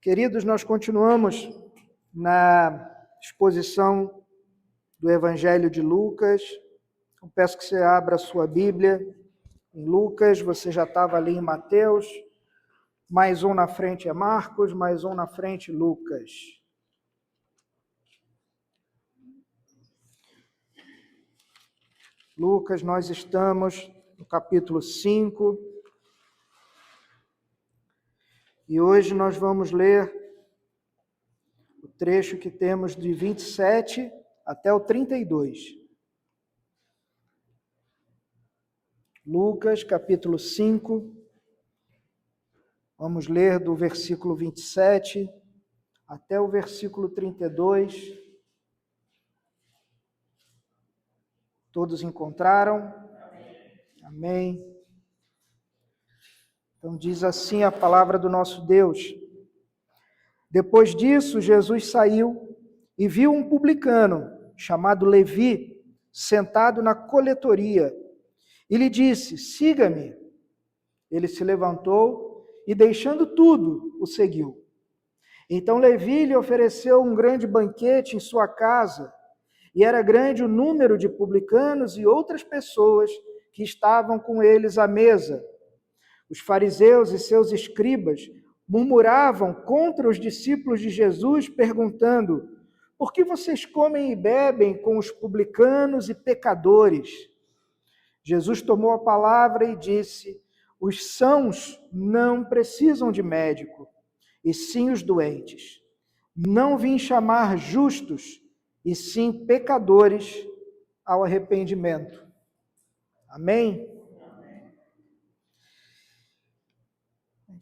Queridos, nós continuamos na exposição do Evangelho de Lucas. Eu peço que você abra a sua Bíblia em Lucas. Você já estava ali em Mateus. Mais um na frente é Marcos, mais um na frente Lucas. Lucas, nós estamos no capítulo 5. E hoje nós vamos ler o trecho que temos de 27 até o 32. Lucas, capítulo 5. Vamos ler do versículo 27 até o versículo 32. Todos encontraram? Amém. Então diz assim a palavra do nosso Deus. Depois disso, Jesus saiu e viu um publicano, chamado Levi, sentado na coletoria, e lhe disse: siga-me. Ele se levantou e, deixando tudo, o seguiu. Então Levi lhe ofereceu um grande banquete em sua casa, e era grande o número de publicanos e outras pessoas que estavam com eles à mesa. Os fariseus e seus escribas murmuravam contra os discípulos de Jesus, perguntando: por que vocês comem e bebem com os publicanos e pecadores? Jesus tomou a palavra e disse: os sãos não precisam de médico, e sim os doentes. Não vim chamar justos, e sim pecadores ao arrependimento. Amém?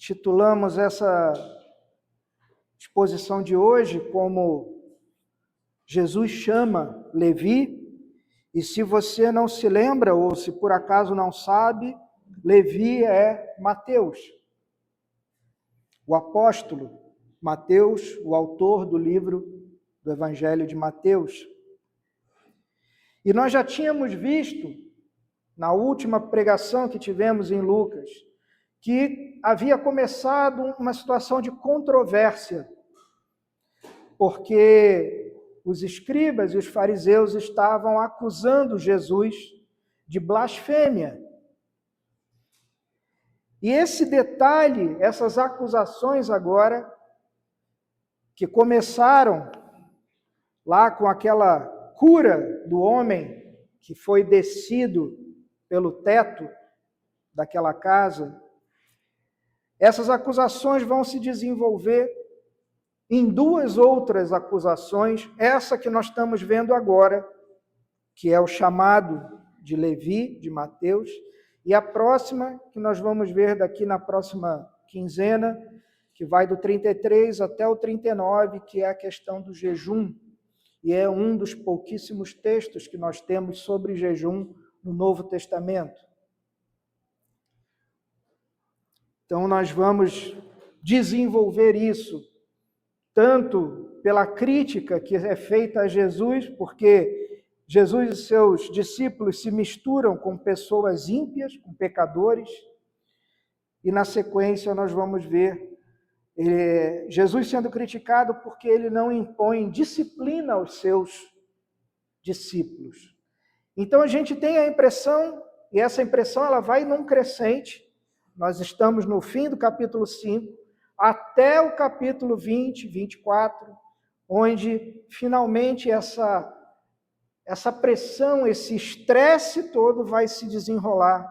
Titulamos essa exposição de hoje como Jesus chama Levi, e se você não se lembra, ou se por acaso não sabe, Levi é Mateus, o apóstolo Mateus, o autor do livro do Evangelho de Mateus. E nós já tínhamos visto, na última pregação que tivemos em Lucas, que havia começado uma situação de controvérsia, porque os escribas e os fariseus estavam acusando Jesus de blasfêmia. E esse detalhe, essas acusações agora, que começaram lá com aquela cura do homem que foi descido pelo teto daquela casa, essas acusações vão se desenvolver em duas outras acusações, essa que nós estamos vendo agora, que é o chamado de Levi, de Mateus, e a próxima, que nós vamos ver daqui na próxima quinzena, que vai do 33 até o 39, que é a questão do jejum, e é um dos pouquíssimos textos que nós temos sobre jejum no Novo Testamento. Então nós vamos desenvolver isso, tanto pela crítica que é feita a Jesus, porque Jesus e seus discípulos se misturam com pessoas ímpias, com pecadores, e na sequência nós vamos ver Jesus sendo criticado porque ele não impõe disciplina aos seus discípulos. Então a gente tem a impressão, e essa impressão ela vai num crescente, nós estamos no fim do capítulo 5, até o capítulo 20, 24, onde finalmente essa pressão, esse estresse todo vai se desenrolar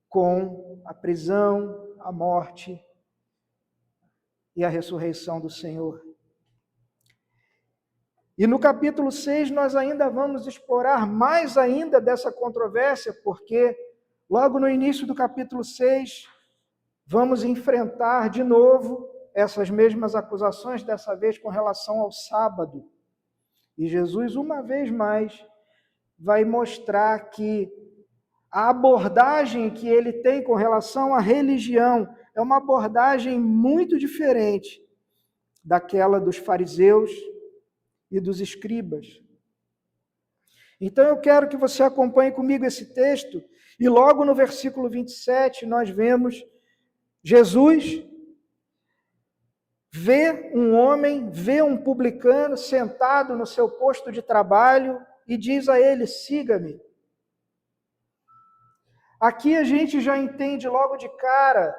com a prisão, a morte e a ressurreição do Senhor. E no capítulo 6 nós ainda vamos explorar mais ainda dessa controvérsia, porque logo no início do capítulo 6 vamos enfrentar de novo essas mesmas acusações, dessa vez com relação ao sábado. E Jesus, uma vez mais, vai mostrar que a abordagem que ele tem com relação à religião é uma abordagem muito diferente daquela dos fariseus e dos escribas. Então eu quero que você acompanhe comigo esse texto, e logo no versículo 27 nós vemos Jesus vê um publicano sentado no seu posto de trabalho e diz a ele: siga-me. Aqui a gente já entende logo de cara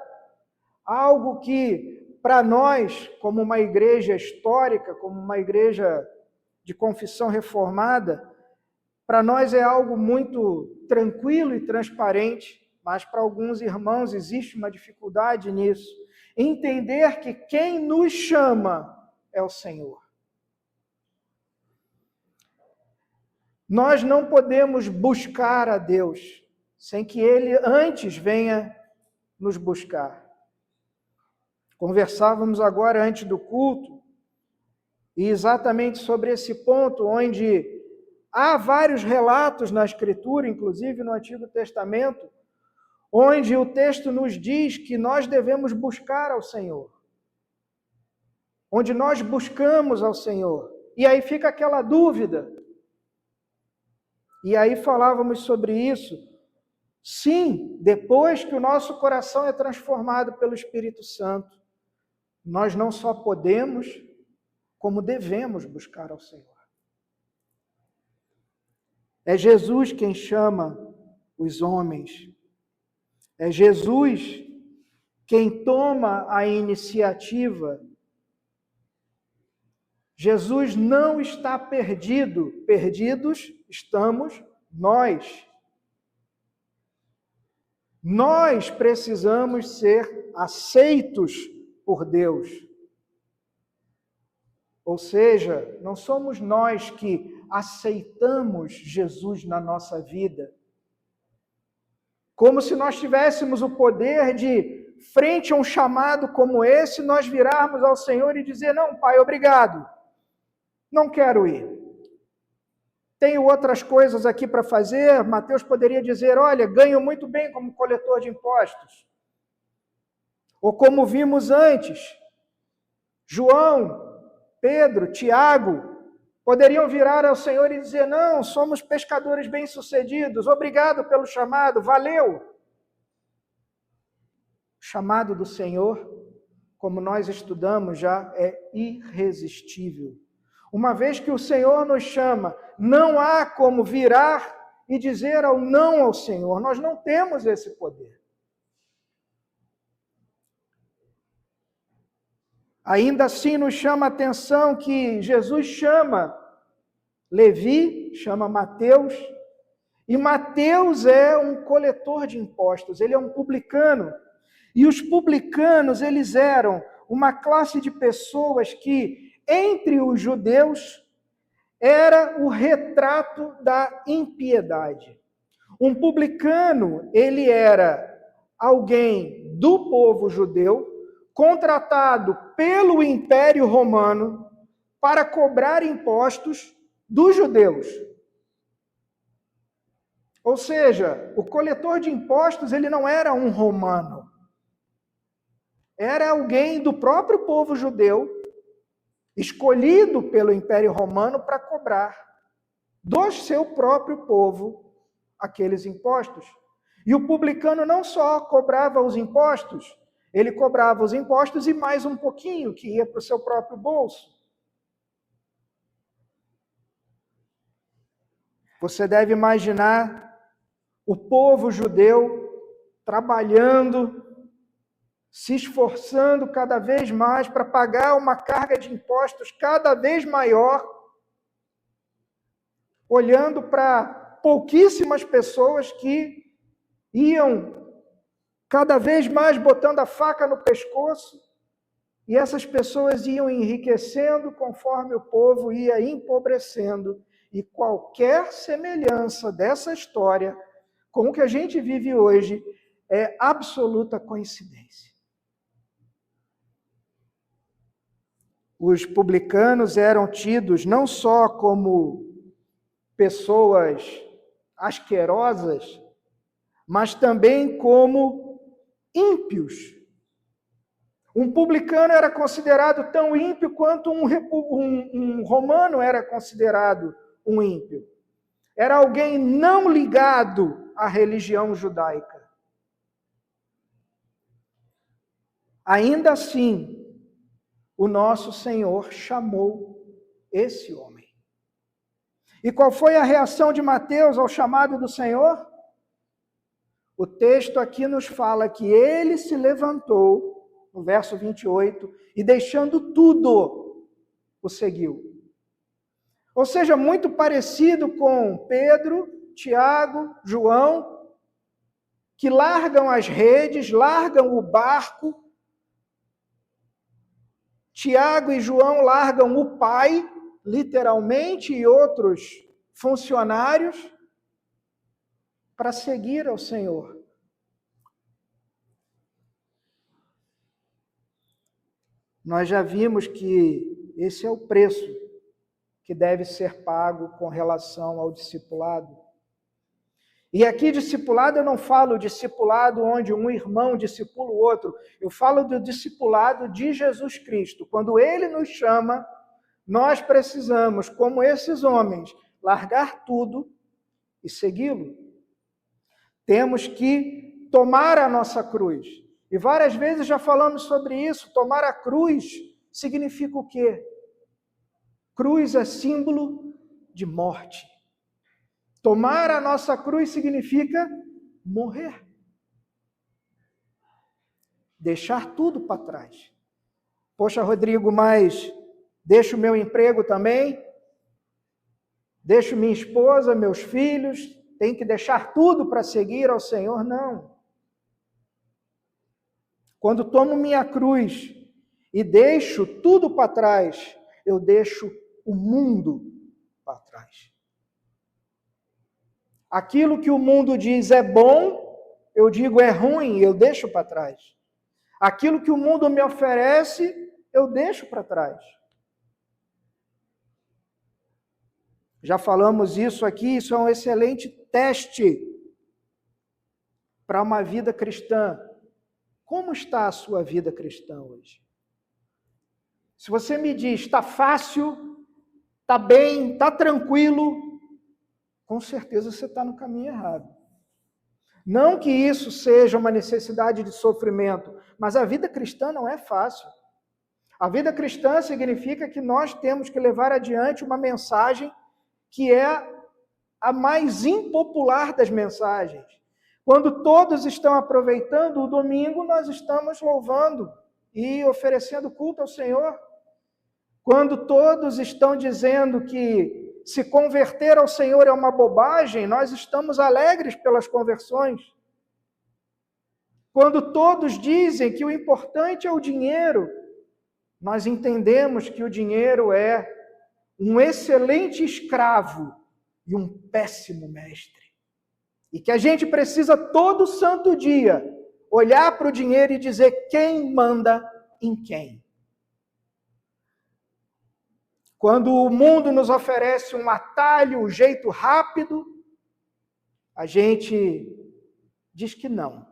algo que, para nós, como uma igreja histórica, como uma igreja de confissão reformada, para nós é algo muito tranquilo e transparente, mas para alguns irmãos existe uma dificuldade nisso. Entender que quem nos chama é o Senhor. Nós não podemos buscar a Deus sem que Ele antes venha nos buscar. Conversávamos agora antes do culto, e exatamente sobre esse ponto, onde há vários relatos na Escritura, inclusive no Antigo Testamento, onde o texto nos diz que nós devemos buscar ao Senhor. Onde nós buscamos ao Senhor. E aí fica aquela dúvida. E aí falávamos sobre isso. Sim, depois que o nosso coração é transformado pelo Espírito Santo, nós não só podemos, como devemos buscar ao Senhor. É Jesus quem chama os homens. É Jesus quem toma a iniciativa. Jesus não está perdido. Perdidos estamos nós. Nós precisamos ser aceitos por Deus. Ou seja, não somos nós que aceitamos Jesus na nossa vida. Como se nós tivéssemos o poder de, frente a um chamado como esse, nós virarmos ao Senhor e dizer: não, Pai, obrigado, não quero ir. Tenho outras coisas aqui para fazer. Mateus poderia dizer: olha, ganho muito bem como coletor de impostos. Ou como vimos antes, João, Pedro, Tiago, poderiam virar ao Senhor e dizer: não, somos pescadores bem-sucedidos, obrigado pelo chamado, valeu. O chamado do Senhor, como nós estudamos já, é irresistível. Uma vez que o Senhor nos chama, não há como virar e dizer ao não ao Senhor. Nós não temos esse poder. Ainda assim nos chama a atenção que Jesus chama Levi, chama Mateus, e Mateus é um coletor de impostos, ele é um publicano. E os publicanos, eles eram uma classe de pessoas que, entre os judeus, era o retrato da impiedade. Um publicano, ele era alguém do povo judeu, contratado pelo Império Romano para cobrar impostos dos judeus. Ou seja, o coletor de impostos, ele não era um romano. Era alguém do próprio povo judeu, escolhido pelo Império Romano para cobrar do seu próprio povo aqueles impostos. E o publicano não só cobrava os impostos, ele cobrava os impostos e mais um pouquinho, que ia para o seu próprio bolso. Você deve imaginar o povo judeu trabalhando, se esforçando cada vez mais para pagar uma carga de impostos cada vez maior, olhando para pouquíssimas pessoas que iam cada vez mais botando a faca no pescoço, e essas pessoas iam enriquecendo conforme o povo ia empobrecendo, e qualquer semelhança dessa história com o que a gente vive hoje é absoluta coincidência. Os publicanos eram tidos não só como pessoas asquerosas, mas também como ímpios. Um publicano era considerado tão ímpio quanto um romano era considerado um ímpio. Era alguém não ligado à religião judaica. Ainda assim, o nosso Senhor chamou esse homem. E qual foi a reação de Mateus ao chamado do Senhor? O texto aqui nos fala que ele se levantou, no verso 28, e deixando tudo, o seguiu. Ou seja, muito parecido com Pedro, Tiago, João, que largam as redes, largam o barco. Tiago e João largam o pai, literalmente, e outros funcionários, para seguir ao Senhor. Nós já vimos que esse é o preço que deve ser pago com relação ao discipulado. E aqui, discipulado, eu não falo discipulado onde um irmão discipula o outro, eu falo do discipulado de Jesus Cristo. Quando Ele nos chama, nós precisamos, como esses homens, largar tudo e segui-lo. Temos que tomar a nossa cruz. E várias vezes já falamos sobre isso. Tomar a cruz significa o quê? Cruz é símbolo de morte. Tomar a nossa cruz significa morrer. Deixar tudo para trás. Poxa, Rodrigo, mas deixo meu emprego também? Deixo minha esposa, meus filhos? Tem que deixar tudo para seguir ao Senhor? Não. Quando tomo minha cruz e deixo tudo para trás, eu deixo o mundo para trás. Aquilo que o mundo diz é bom, eu digo é ruim, eu deixo para trás. Aquilo que o mundo me oferece, eu deixo para trás. Já falamos isso aqui, isso é um excelente teste para uma vida cristã. Como está a sua vida cristã hoje? Se você me diz, está fácil, está bem, está tranquilo, com certeza você está no caminho errado. Não que isso seja uma necessidade de sofrimento, mas a vida cristã não é fácil. A vida cristã significa que nós temos que levar adiante uma mensagem que é a mais impopular das mensagens. Quando todos estão aproveitando o domingo, nós estamos louvando e oferecendo culto ao Senhor. Quando todos estão dizendo que se converter ao Senhor é uma bobagem, nós estamos alegres pelas conversões. Quando todos dizem que o importante é o dinheiro, nós entendemos que o dinheiro é um excelente escravo e um péssimo mestre. E que a gente precisa todo santo dia olhar para o dinheiro e dizer quem manda em quem. Quando o mundo nos oferece um atalho, um jeito rápido, a gente diz que não.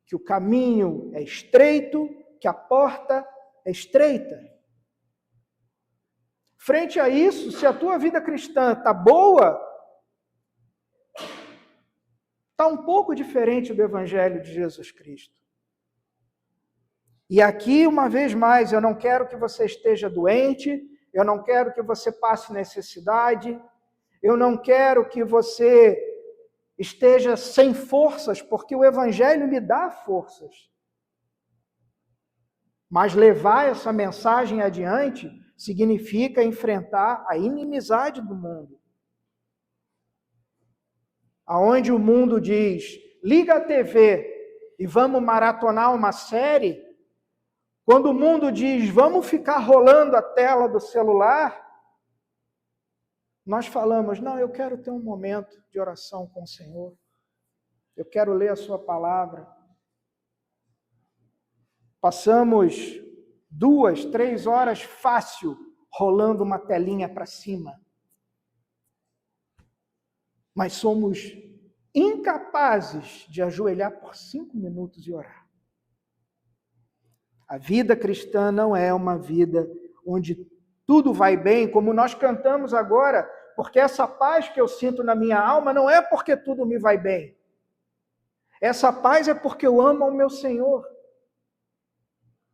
Que o caminho é estreito, que a porta é estreita. Frente a isso, se a tua vida cristã está boa, está um pouco diferente do Evangelho de Jesus Cristo. E aqui, uma vez mais, eu não quero que você esteja doente, eu não quero que você passe necessidade, eu não quero que você esteja sem forças, porque o Evangelho lhe dá forças. Mas levar essa mensagem adiante significa enfrentar a inimizade do mundo. Aonde o mundo diz, liga a TV e vamos maratonar uma série, quando o mundo diz, vamos ficar rolando a tela do celular, nós falamos, não, eu quero ter um momento de oração com o Senhor. Eu quero ler a sua palavra. Passamos 2, 3 horas fácil rolando uma telinha para cima. Mas somos incapazes de ajoelhar por 5 minutos e orar. A vida cristã não é uma vida onde tudo vai bem, como nós cantamos agora, porque essa paz que eu sinto na minha alma não é porque tudo me vai bem. Essa paz é porque eu amo ao meu Senhor.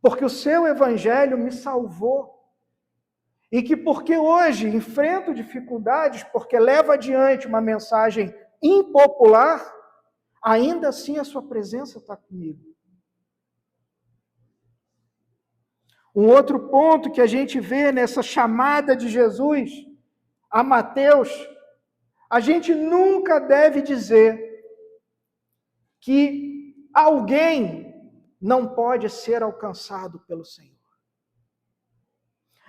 porque o seu evangelho me salvou. E que porque hoje enfrento dificuldades, porque levo adiante uma mensagem impopular, ainda assim a sua presença está comigo. Um outro ponto que a gente vê nessa chamada de Jesus a Mateus, a gente nunca deve dizer que alguém não pode ser alcançado pelo Senhor.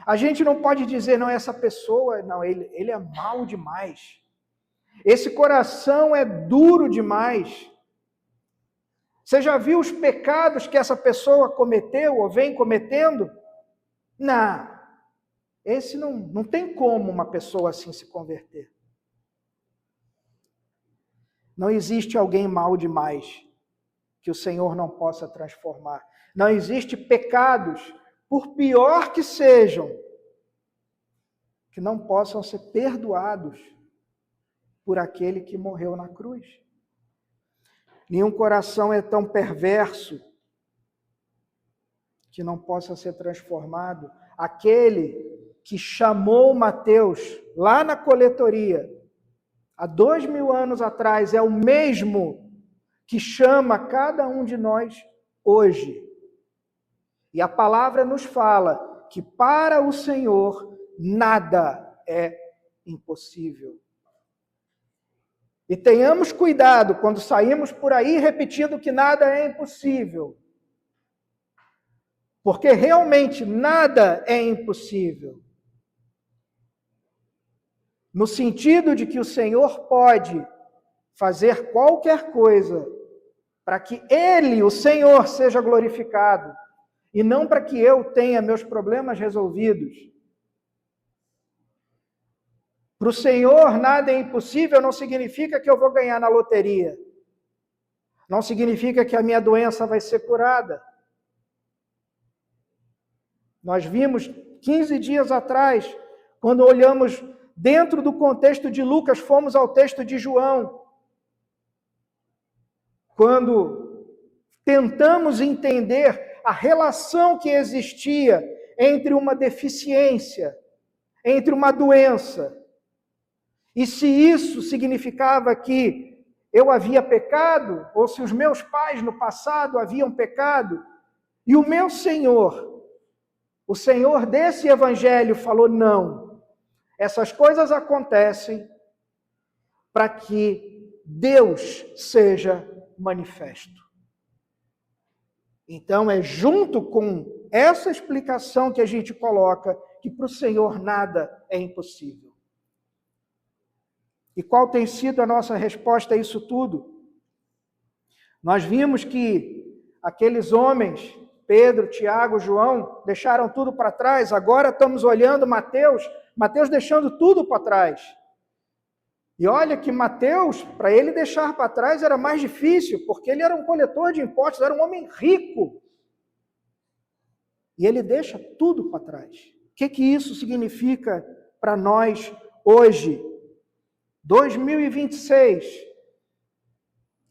A gente não pode dizer, não, essa pessoa, não, ele é mau demais. Esse coração é duro demais. Você já viu os pecados que essa pessoa cometeu ou vem cometendo? Não. Esse não tem como uma pessoa assim se converter. Não existe alguém mau demais que o Senhor não possa transformar. Não existe pecados, por pior que sejam, que não possam ser perdoados por aquele que morreu na cruz. Nenhum coração é tão perverso que não possa ser transformado. Aquele que chamou Mateus lá na coletoria, há 2000 anos atrás, é o mesmo que chama cada um de nós hoje. E a palavra nos fala que para o Senhor nada é impossível. E tenhamos cuidado quando saímos por aí repetindo que nada é impossível. Porque realmente nada é impossível. No sentido de que o Senhor pode fazer qualquer coisa para que Ele, o Senhor, seja glorificado e não para que eu tenha meus problemas resolvidos. Para o Senhor nada é impossível não significa que eu vou ganhar na loteria. Não significa que a minha doença vai ser curada. Nós vimos 15 dias atrás, quando olhamos dentro do contexto de Lucas, fomos ao texto de João. Quando tentamos entender a relação que existia entre uma deficiência, entre uma doença, e se isso significava que eu havia pecado, ou se os meus pais no passado haviam pecado, e o meu Senhor, o Senhor desse evangelho falou, não, essas coisas acontecem para que Deus seja manifesto. Então é junto com essa explicação que a gente coloca que para o Senhor nada é impossível. E qual tem sido a nossa resposta a isso tudo? Nós vimos que aqueles homens, Pedro, Tiago, João, deixaram tudo para trás. Agora estamos olhando Mateus deixando tudo para trás. E olha que Mateus, para ele deixar para trás era mais difícil, porque ele era um coletor de impostos, era um homem rico. E ele deixa tudo para trás. O que isso significa para nós hoje? 2026,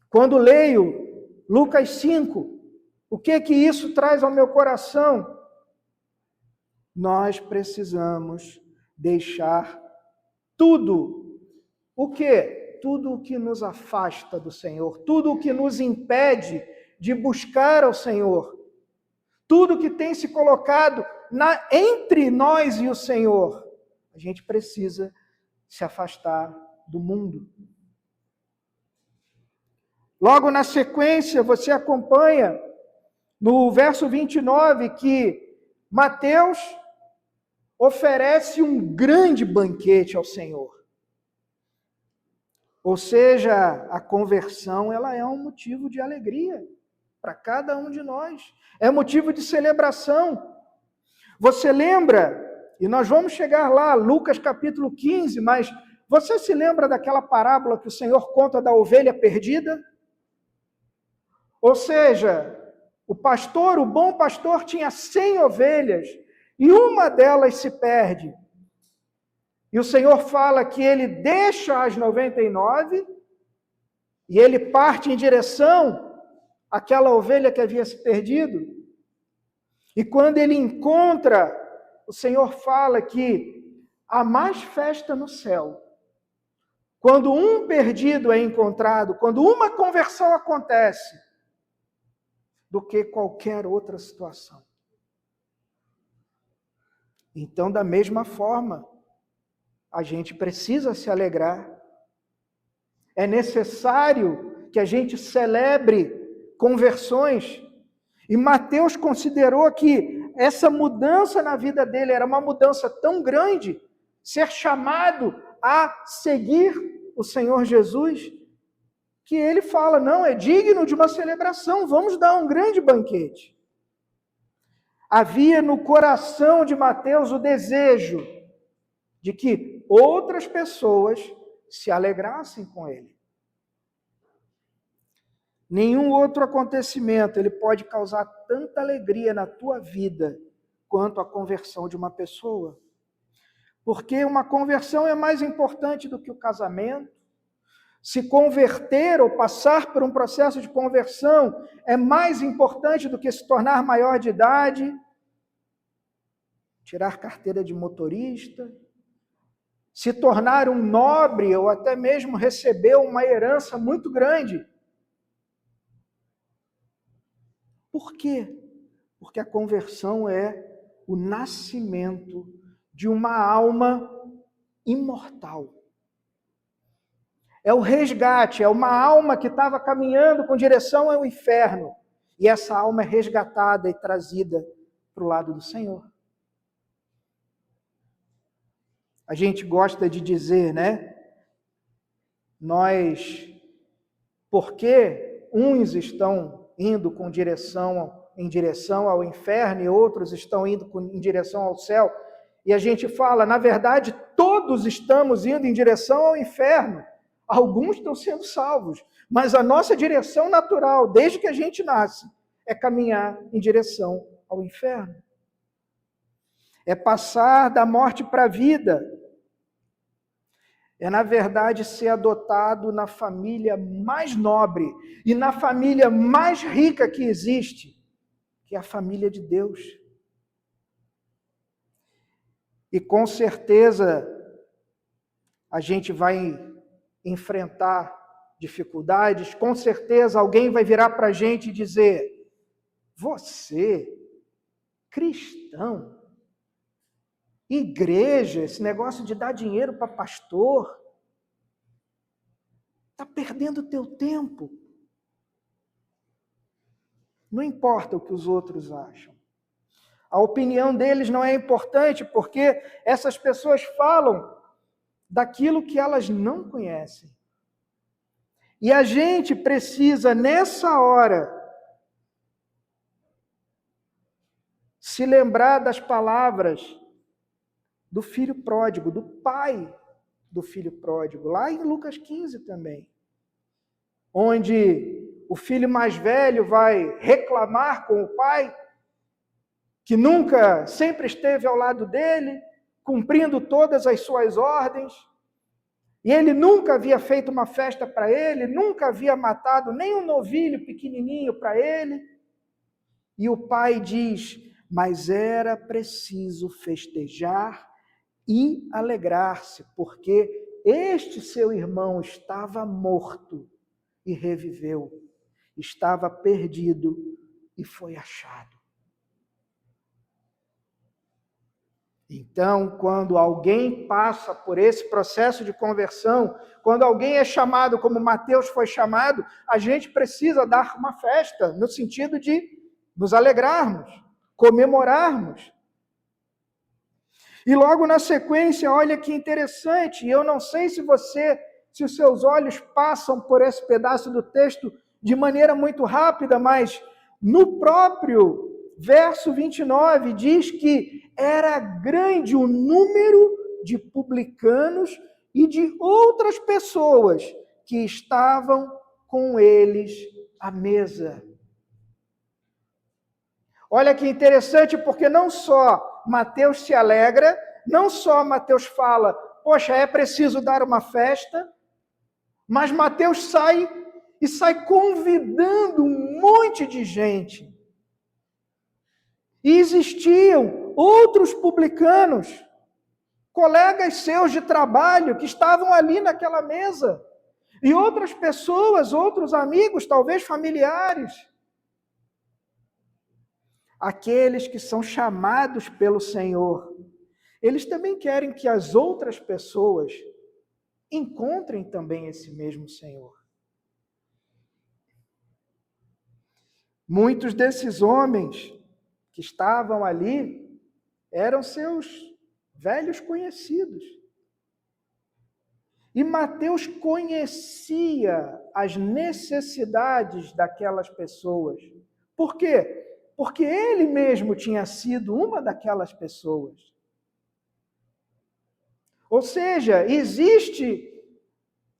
quando leio Lucas 5, o que isso traz ao meu coração? Nós precisamos deixar tudo. O quê? Tudo o que nos afasta do Senhor, tudo o que nos impede de buscar ao Senhor, tudo que tem se colocado entre nós e o Senhor. A gente precisa se afastar do mundo. Logo na sequência, você acompanha no verso 29 que Mateus oferece um grande banquete ao Senhor. Ou seja, a conversão ela é um motivo de alegria para cada um de nós. É motivo de celebração. Você lembra, e nós vamos chegar lá, Lucas capítulo 15, mas você se lembra daquela parábola que o Senhor conta da ovelha perdida? Ou seja, o bom pastor tinha 100 ovelhas e uma delas se perde. E o Senhor fala que ele deixa as 99 e ele parte em direção àquela ovelha que havia se perdido. E quando ele encontra, o Senhor fala que há mais festa no céu quando um perdido é encontrado, quando uma conversão acontece, do que qualquer outra situação. Então, da mesma forma, a gente precisa se alegrar. É necessário que a gente celebre conversões. E Mateus considerou que essa mudança na vida dele era uma mudança tão grande, ser chamado a seguir o Senhor Jesus, que ele fala, não, é digno de uma celebração, vamos dar um grande banquete. Havia no coração de Mateus o desejo de que outras pessoas se alegrassem com ele. Nenhum outro acontecimento ele pode causar tanta alegria na tua vida quanto a conversão de uma pessoa. Porque uma conversão é mais importante do que o casamento. Se converter ou passar por um processo de conversão é mais importante do que se tornar maior de idade, tirar carteira de motorista, se tornar um nobre ou até mesmo receber uma herança muito grande. Por quê? Porque a conversão é o nascimento de uma alma imortal. É o resgate, é uma alma que estava caminhando com direção ao inferno. E essa alma é resgatada e trazida para o lado do Senhor. A gente gosta de dizer, né? Porque uns estão indo em direção ao inferno e outros estão indo em direção ao céu. E a gente fala, na verdade, todos estamos indo em direção ao inferno. Alguns estão sendo salvos, mas a nossa direção natural, desde que a gente nasce, é caminhar em direção ao inferno. É passar da morte para a vida. É, na verdade, ser adotado na família mais nobre e na família mais rica que existe, que é a família de Deus. E com certeza a gente vai enfrentar dificuldades, com certeza alguém vai virar para a gente e dizer, você, cristão, igreja, esse negócio de dar dinheiro para pastor, está perdendo o teu tempo. Não importa o que os outros acham. A opinião deles não é importante porque essas pessoas falam daquilo que elas não conhecem. E a gente precisa, nessa hora, se lembrar das palavras do filho pródigo, do pai do filho pródigo, lá em Lucas 15 também, onde o filho mais velho vai reclamar com o pai, que nunca, sempre esteve ao lado dele, cumprindo todas as suas ordens, e ele nunca havia feito uma festa para ele, nunca havia matado nem um novilho pequenininho para ele. E o pai diz, mas era preciso festejar e alegrar-se, porque este seu irmão estava morto e reviveu, estava perdido e foi achado. Então, quando alguém passa por esse processo de conversão, quando alguém é chamado como Mateus foi chamado, a gente precisa dar uma festa, no sentido de nos alegrarmos, comemorarmos. E logo na sequência, olha que interessante, eu não sei se os seus olhos passam por esse pedaço do texto de maneira muito rápida, mas no próprio verso 29 diz que era grande o número de publicanos e de outras pessoas que estavam com eles à mesa. Olha que interessante, porque não só Mateus se alegra, não só Mateus fala, poxa, é preciso dar uma festa, mas Mateus sai convidando um monte de gente. E existiam outros publicanos, colegas seus de trabalho, que estavam ali naquela mesa. E outras pessoas, outros amigos, talvez familiares. Aqueles que são chamados pelo Senhor, eles também querem que as outras pessoas encontrem também esse mesmo Senhor. Muitos desses homens que estavam ali eram seus velhos conhecidos. E Mateus conhecia as necessidades daquelas pessoas. Por quê? Porque ele mesmo tinha sido uma daquelas pessoas. Ou seja, existe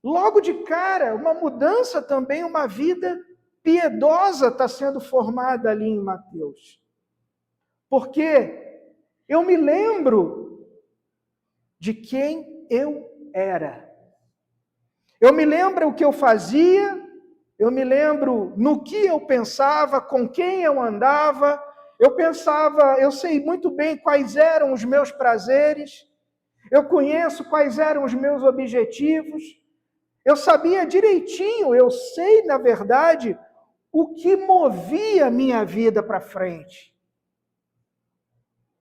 logo de cara uma mudança também, uma vida piedosa está sendo formada ali em Mateus. Porque eu me lembro de quem eu era. Eu me lembro o que eu fazia, eu me lembro no que eu pensava, com quem eu andava. Eu sei muito bem quais eram os meus prazeres, eu conheço quais eram os meus objetivos, eu sabia direitinho, eu sei, na verdade, o que movia a minha vida para frente.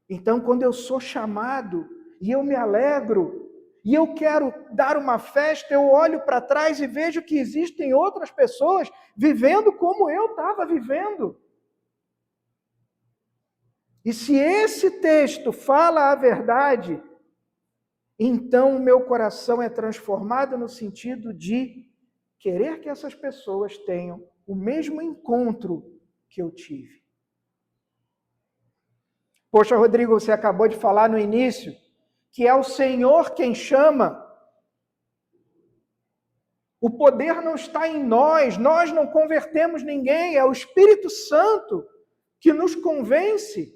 Então, quando eu sou chamado e eu me alegro, e eu quero dar uma festa, eu olho para trás e vejo que existem outras pessoas vivendo como eu estava vivendo. E se esse texto fala a verdade, então o meu coração é transformado no sentido de querer que essas pessoas tenham o mesmo encontro que eu tive. Poxa, Rodrigo, você acabou de falar no início que é o Senhor quem chama. O poder não está em nós não convertemos ninguém, é o Espírito Santo que nos convence.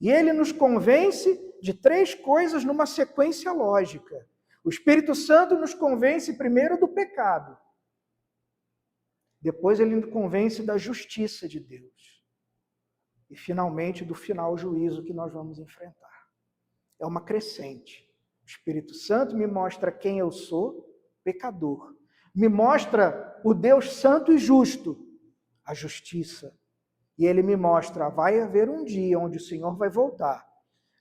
E ele nos convence de 3 coisas numa sequência lógica. O Espírito Santo nos convence primeiro do pecado. Depois ele nos convence da justiça de Deus. E finalmente do final juízo que nós vamos enfrentar. É uma crescente. O Espírito Santo me mostra quem eu sou, pecador. Me mostra o Deus santo e justo, a justiça. E ele me mostra, vai haver um dia onde o Senhor vai voltar.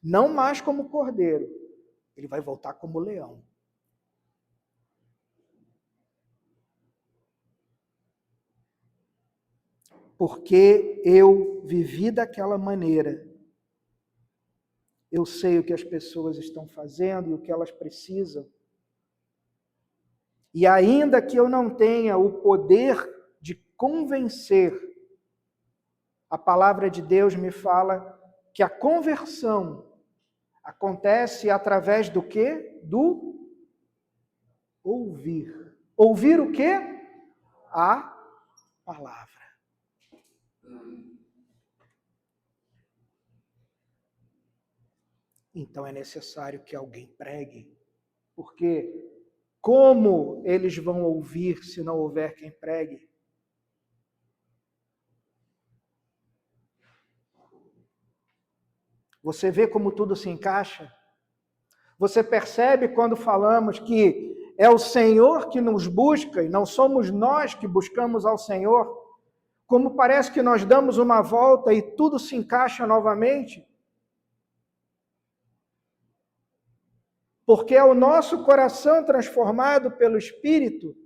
Não mais como cordeiro, ele vai voltar como leão. Porque eu vivi daquela maneira. Eu sei o que as pessoas estão fazendo e o que elas precisam. E ainda que eu não tenha o poder de convencer, a palavra de Deus me fala que a conversão acontece através do quê? Do ouvir. Ouvir o quê? A palavra. Então é necessário que alguém pregue, porque como eles vão ouvir se não houver quem pregue? Você vê como tudo se encaixa? Você percebe quando falamos que é o Senhor que nos busca e não somos nós que buscamos ao Senhor? Como parece que nós damos uma volta e tudo se encaixa novamente? Porque é o nosso coração transformado pelo Espírito,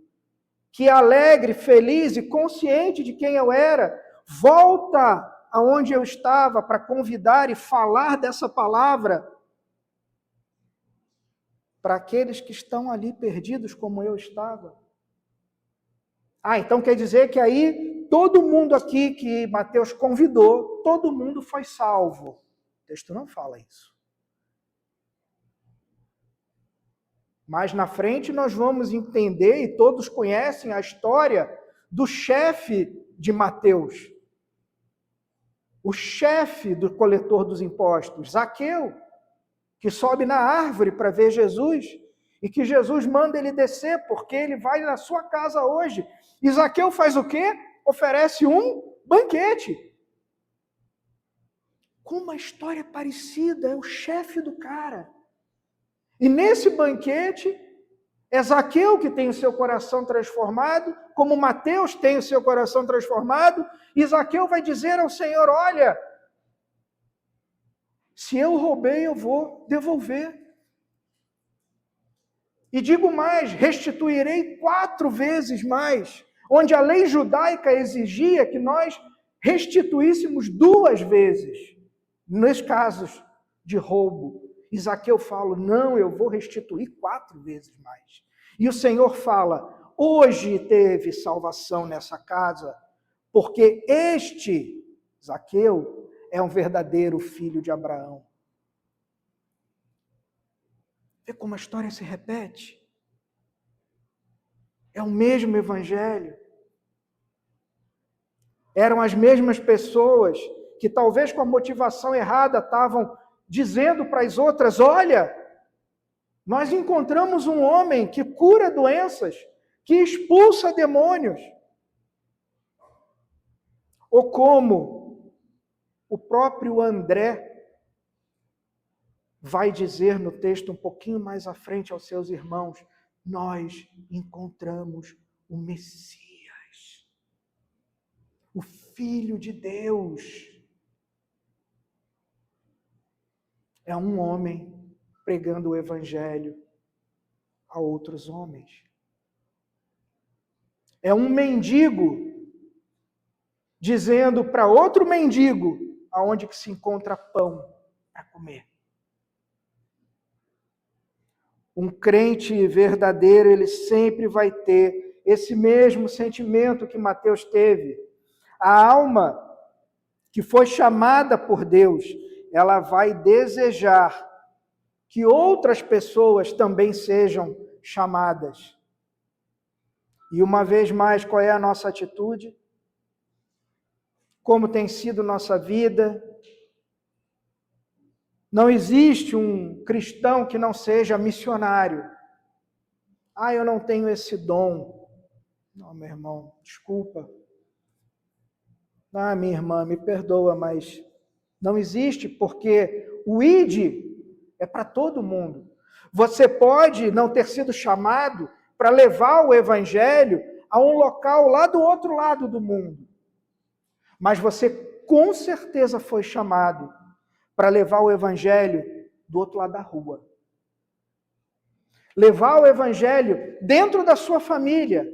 que alegre, feliz e consciente de quem eu era, volta aonde eu estava para convidar e falar dessa palavra para aqueles que estão ali perdidos como eu estava. Então quer dizer que aí todo mundo aqui que Mateus convidou, todo mundo foi salvo. O texto não fala isso. Mais na frente nós vamos entender, e todos conhecem a história do chefe de Mateus. O chefe do coletor dos impostos, Zaqueu, que sobe na árvore para ver Jesus, e que Jesus manda ele descer, porque ele vai na sua casa hoje. E Zaqueu faz o quê? Oferece um banquete. Com uma história parecida, é o chefe do cara. E nesse banquete, é Zaqueu que tem o seu coração transformado, como Mateus tem o seu coração transformado, e Zaqueu vai dizer ao Senhor, olha, se eu roubei, eu vou devolver. E digo mais, restituirei 4 vezes mais, onde a lei judaica exigia que nós restituíssemos 2 vezes, nos casos de roubo. E Zaqueu fala, não, eu vou restituir 4 vezes mais. E o Senhor fala, hoje teve salvação nessa casa, porque este, Zaqueu, é um verdadeiro filho de Abraão. Vê como a história se repete? É o mesmo evangelho. Eram as mesmas pessoas que talvez com a motivação errada estavam dizendo para as outras, olha, nós encontramos um homem que cura doenças, que expulsa demônios. Ou como o próprio André vai dizer no texto um pouquinho mais à frente aos seus irmãos, nós encontramos o Messias, o Filho de Deus. É um homem pregando o Evangelho a outros homens. É um mendigo dizendo para outro mendigo aonde que se encontra pão para comer. Um crente verdadeiro, ele sempre vai ter esse mesmo sentimento que Mateus teve. A alma que foi chamada por Deus, ela vai desejar que outras pessoas também sejam chamadas. E uma vez mais, qual é a nossa atitude? Como tem sido nossa vida? Não existe um cristão que não seja missionário. Ah, eu não tenho esse dom. Não, meu irmão, desculpa. Ah, minha irmã, me perdoa, mas não existe, porque o ID é para todo mundo. Você pode não ter sido chamado para levar o evangelho a um local lá do outro lado do mundo. Mas você com certeza foi chamado para levar o evangelho do outro lado da rua. Levar o evangelho dentro da sua família,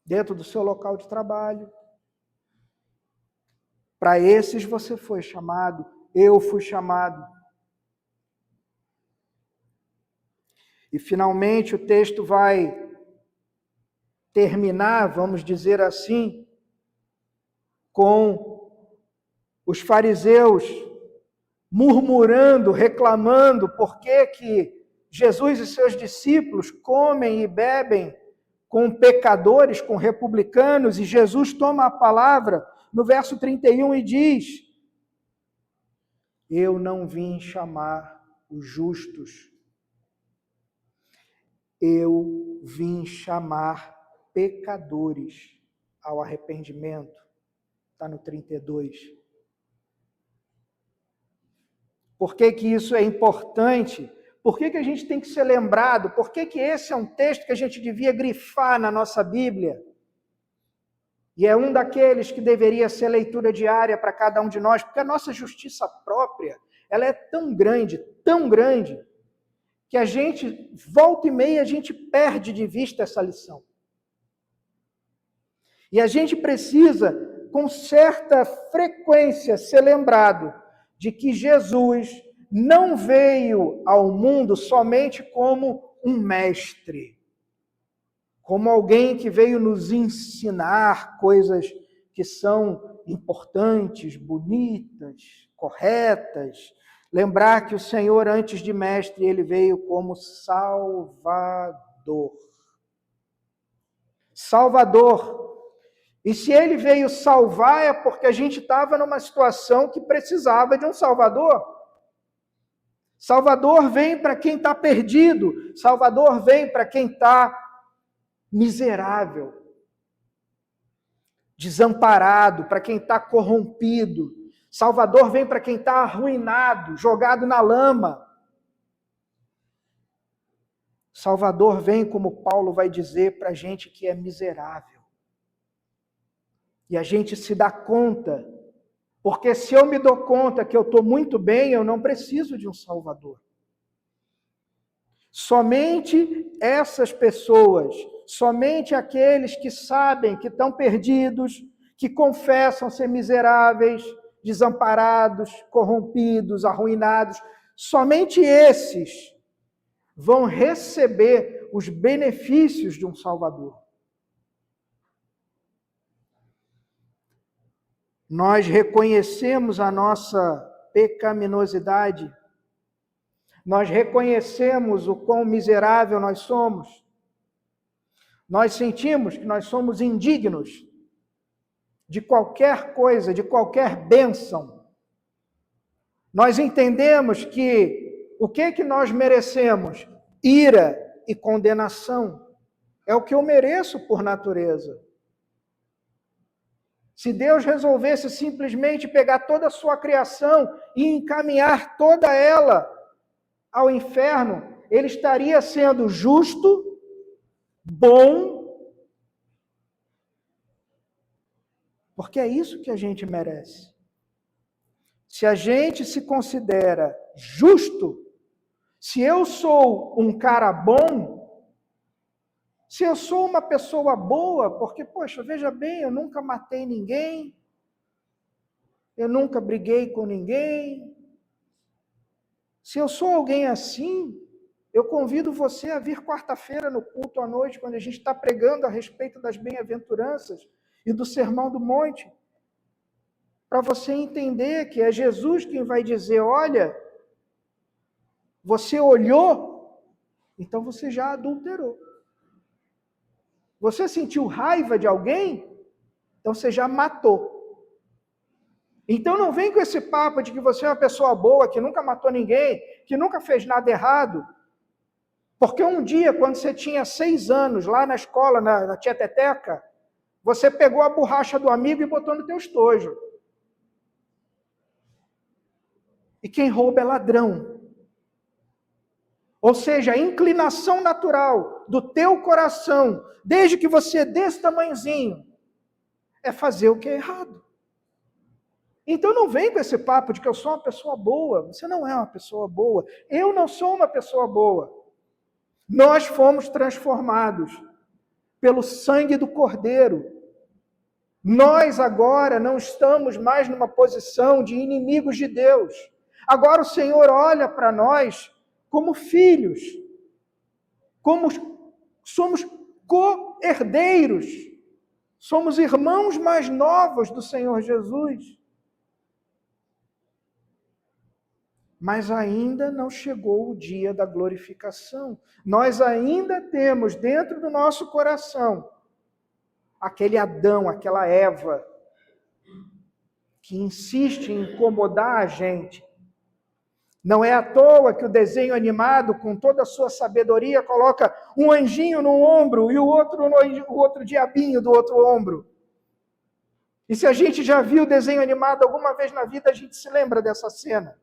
dentro do seu local de trabalho. Para esses você foi chamado, eu fui chamado. E finalmente o texto vai terminar, vamos dizer assim, com os fariseus murmurando, reclamando por que Jesus e seus discípulos comem e bebem com pecadores, com republicanos, e Jesus toma a palavra no verso 31 e diz, eu não vim chamar os justos, eu vim chamar pecadores ao arrependimento. Está no 32. Por que que isso é importante? Por que que a gente tem que ser lembrado? Por que que esse é um texto que a gente devia grifar na nossa Bíblia? E é um daqueles que deveria ser leitura diária para cada um de nós, porque a nossa justiça própria, ela é tão grande, que a gente, volta e meia, a gente perde de vista essa lição. E a gente precisa, com certa frequência, ser lembrado de que Jesus não veio ao mundo somente como um mestre, como alguém que veio nos ensinar coisas que são importantes, bonitas, corretas. Lembrar que o Senhor, antes de mestre, ele veio como Salvador. Salvador. E se ele veio salvar é porque a gente estava numa situação que precisava de um Salvador. Salvador vem para quem está perdido. Salvador vem para quem está miserável. desamparado, para quem está corrompido. Salvador vem para quem está arruinado, jogado na lama. Salvador vem, como Paulo vai dizer, para a gente que é miserável. E a gente se dá conta, porque se eu me dou conta que eu estou muito bem, eu não preciso de um Salvador. Somente essas pessoas, somente aqueles que sabem que estão perdidos, que confessam ser miseráveis, desamparados, corrompidos, arruinados, somente esses vão receber os benefícios de um Salvador. Nós reconhecemos a nossa pecaminosidade, nós reconhecemos o quão miserável nós somos, nós sentimos que nós somos indignos de qualquer coisa, de qualquer bênção. Nós entendemos que o que nós merecemos? Ira e condenação. É o que eu mereço por natureza. Se Deus resolvesse simplesmente pegar toda a sua criação e encaminhar toda ela ao inferno, ele estaria sendo justo, bom, porque é isso que a gente merece. Se a gente se considera justo, se eu sou um cara bom, se eu sou uma pessoa boa, porque, poxa, veja bem, eu nunca matei ninguém, eu nunca briguei com ninguém. Se eu sou alguém assim, eu convido você a vir quarta-feira no culto à noite, quando a gente está pregando a respeito das bem-aventuranças e do Sermão do Monte, para você entender que é Jesus quem vai dizer, olha, você olhou, então você já adulterou. Você sentiu raiva de alguém? Então você já matou. Então não vem com esse papo de que você é uma pessoa boa, que nunca matou ninguém, que nunca fez nada errado. Porque um dia, quando você tinha 6 anos, lá na escola, na tieteteca, você pegou a borracha do amigo e botou no teu estojo. E quem rouba é ladrão. Ou seja, a inclinação natural do teu coração, desde que você é desse tamanhozinho, é fazer o que é errado. Então não vem com esse papo de que eu sou uma pessoa boa. Você não é uma pessoa boa. Eu não sou uma pessoa boa. Nós fomos transformados pelo sangue do Cordeiro. Nós agora não estamos mais numa posição de inimigos de Deus. Agora o Senhor olha para nós como filhos, como somos co-herdeiros, somos irmãos mais novos do Senhor Jesus. Mas ainda não chegou o dia da glorificação. Nós ainda temos dentro do nosso coração aquele Adão, aquela Eva, que insiste em incomodar a gente. Não é à toa que o desenho animado, com toda a sua sabedoria, coloca um anjinho num ombro e o outro diabinho do outro ombro. E se a gente já viu o desenho animado alguma vez na vida, a gente se lembra dessa cena.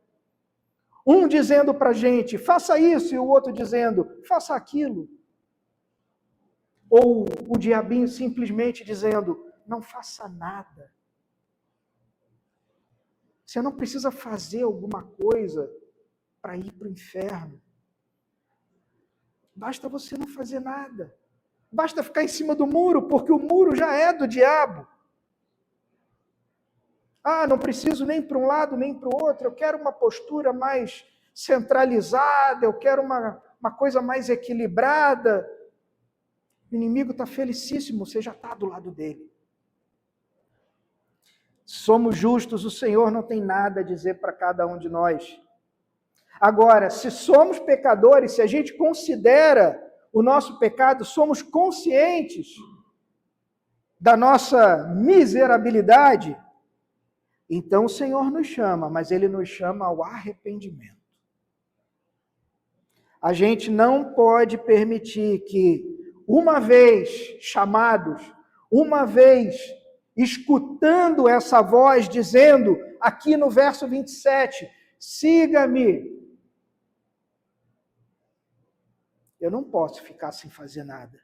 Um dizendo para a gente, faça isso, e o outro dizendo, faça aquilo. Ou o diabinho simplesmente dizendo, não faça nada. Você não precisa fazer alguma coisa para ir para o inferno. Basta você não fazer nada. Basta ficar em cima do muro, porque o muro já é do diabo. Ah, não preciso nem para um lado, nem para o outro. Eu quero uma postura mais centralizada, eu quero uma coisa mais equilibrada. O inimigo está felicíssimo, você já está do lado dele. Somos justos, o Senhor não tem nada a dizer para cada um de nós. Agora, se somos pecadores, se a gente considera o nosso pecado, somos conscientes da nossa miserabilidade, então o Senhor nos chama, mas Ele nos chama ao arrependimento. A gente não pode permitir que, uma vez chamados, uma vez escutando essa voz dizendo, aqui no verso 27, siga-me. Eu não posso ficar sem fazer nada.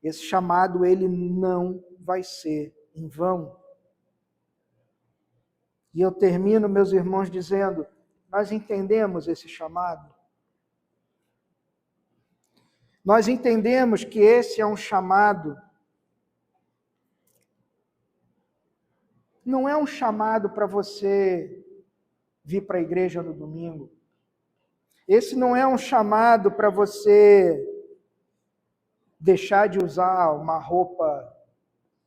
Esse chamado, ele não vai ser em vão. E eu termino, meus irmãos, dizendo, nós entendemos esse chamado. Nós entendemos que esse é um chamado, não é um chamado para você vir para a igreja no domingo. Esse não é um chamado para você deixar de usar uma roupa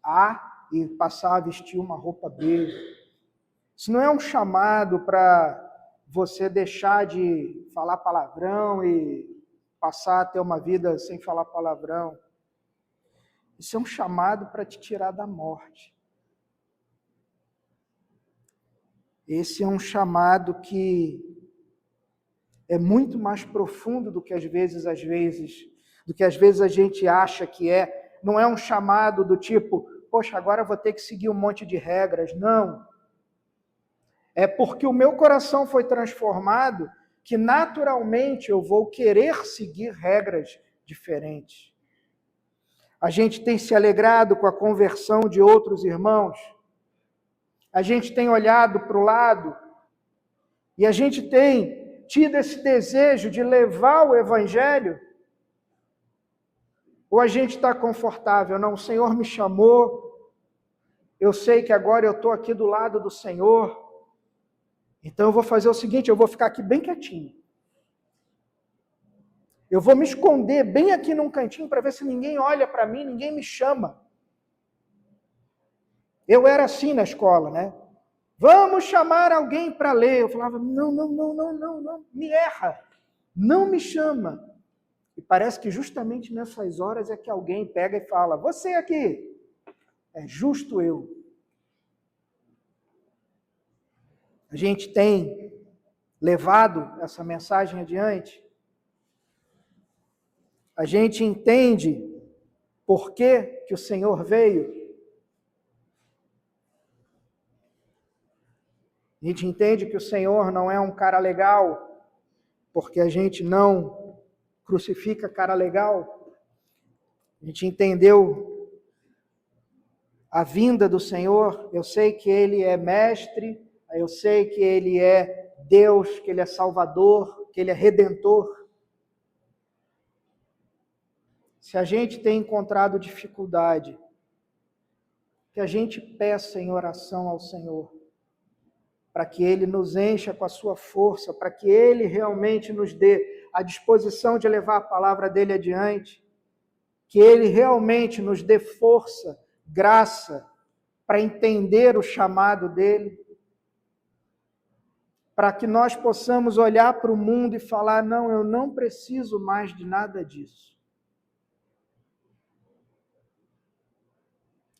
A e passar a vestir uma roupa B. Isso não é um chamado para você deixar de falar palavrão e passar a ter uma vida sem falar palavrão. Isso é um chamado para te tirar da morte. Esse é um chamado que é muito mais profundo do que às vezes a gente acha que é. Não é um chamado do tipo, poxa, agora eu vou ter que seguir um monte de regras. Não. É porque o meu coração foi transformado que naturalmente eu vou querer seguir regras diferentes. A gente tem se alegrado com a conversão de outros irmãos. A gente tem olhado para o lado e a gente tem tido esse desejo de levar o Evangelho. Ou a gente está confortável? Não, o Senhor me chamou, eu sei que agora eu estou aqui do lado do Senhor, então eu vou fazer o seguinte, eu vou ficar aqui bem quietinho. Eu vou me esconder bem aqui num cantinho para ver se ninguém olha para mim, ninguém me chama. Eu era assim na escola, né? Vamos chamar alguém para ler. Eu falava, não, me erra, não me chama. E parece que justamente nessas horas é que alguém pega e fala, você aqui, é justo eu. A gente tem levado essa mensagem adiante. A gente entende por que o Senhor veio. A gente entende que o Senhor não é um cara legal, porque a gente não crucifica cara legal. A gente entendeu a vinda do Senhor. Eu sei que Ele é mestre, eu sei que Ele é Deus, que Ele é Salvador, que Ele é Redentor. Se a gente tem encontrado dificuldade, que a gente peça em oração ao Senhor, para que Ele nos encha com a sua força, para que Ele realmente nos dê a disposição de levar a palavra dEle adiante, que Ele realmente nos dê força, graça, para entender o chamado dEle, para que nós possamos olhar para o mundo e falar, não, eu não preciso mais de nada disso.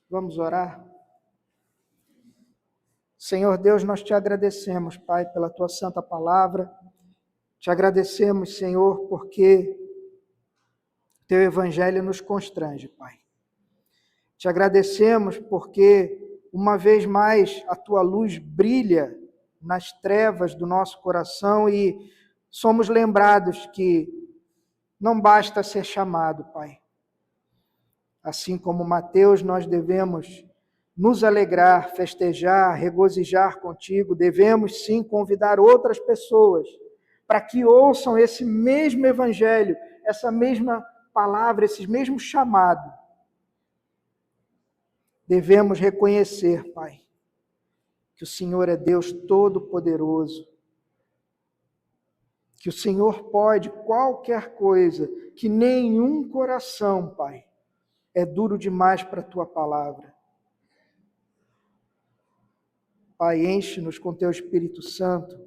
Vamos orar? Senhor Deus, nós te agradecemos, Pai, pela tua santa palavra. Te agradecemos, Senhor, porque teu evangelho nos constrange, Pai. Te agradecemos porque, uma vez mais, a tua luz brilha nas trevas do nosso coração e somos lembrados que não basta ser chamado, Pai. Assim como Mateus, nós devemos nos alegrar, festejar, regozijar contigo, devemos sim convidar outras pessoas para que ouçam esse mesmo evangelho, essa mesma palavra, esse mesmo chamado. Devemos reconhecer, Pai, que o Senhor é Deus Todo-Poderoso, que o Senhor pode qualquer coisa, que nenhum coração, Pai, é duro demais para a tua palavra. Pai, enche-nos com teu Espírito Santo,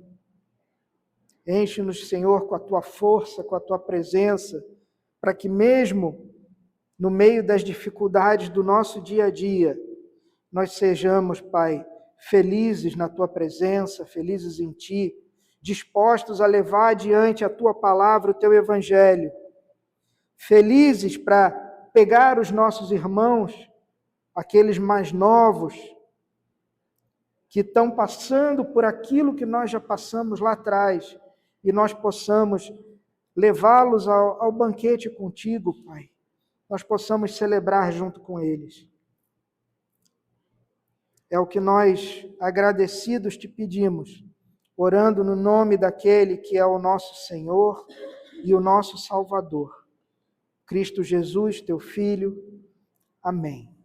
enche-nos, Senhor, com a tua força, com a tua presença, para que mesmo no meio das dificuldades do nosso dia a dia, nós sejamos, Pai, felizes na tua presença, felizes em ti, dispostos a levar adiante a tua palavra, o teu evangelho, felizes para pegar os nossos irmãos aqueles mais novos, que estão passando por aquilo que nós já passamos lá atrás, e nós possamos levá-los ao banquete contigo, Pai. Nós possamos celebrar junto com eles. É o que nós, agradecidos, te pedimos, orando no nome daquele que é o nosso Senhor e o nosso Salvador, Cristo Jesus, teu Filho. Amém.